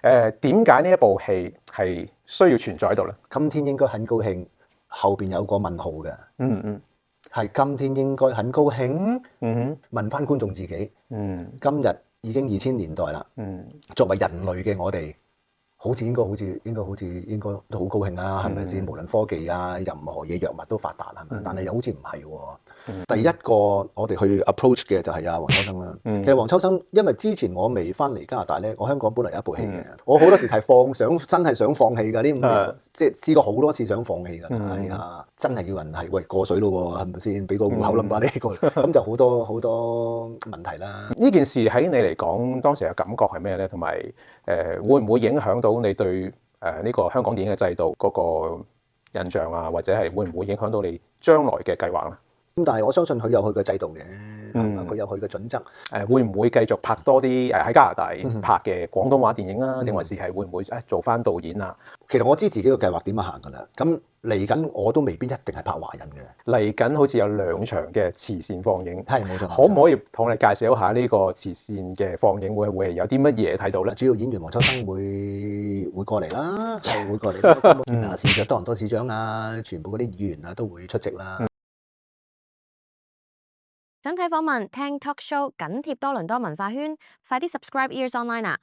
點解呢一部戲係需要存在喺度咧？今天應該很高興，後邊有個問號嘅。嗯係今天應該很高興。哼，問翻觀眾自己，今日已經2000年代啦。作為人類嘅我哋，好似應該都好高興啦，係咪先？無論科技啊，任何嘢藥物都發達，係咪？但係又好似唔係喎。第一個我哋去 approach 嘅就係黃秋生啦。其實黃秋生，因為之前我未翻嚟加拿大咧，我香港本來有一部戲嘅，我好多時係真係想放棄㗎。呢5年即係試過好多次想放棄㗎，係啊，真係要人係喂過水咯喎，係咪先？俾個戶口冧呢個，咁就好多問題啦。呢件事喺你嚟講，當時嘅感覺係咩咧？同埋會唔會影響到你對呢個香港電影嘅制度嗰個印象啊？或者係會唔會影響到你將來嘅計劃咧？咁但係我相信佢有佢嘅制度嘅，佢有佢嘅準則。會唔會繼續拍多啲喺加拿大拍嘅廣東話電影啊？定還是係會唔會做翻導演啊？其實我知自己嘅計劃點樣行㗎啦。咁嚟緊我都未必一定係拍華人嘅。嚟緊好似有2場嘅慈善放映，係冇錯。可唔可以同我哋介紹一下呢個慈善嘅放映會係有啲乜嘢睇到咧？主要演員黃秋生會過嚟啦，會過嚟。市長多倫多市長啊，全部嗰啲議員啊都會出席啦。想睇訪問、聽 talk show 緊貼多倫多文化圈，快啲 subscribe Ears Online 啊！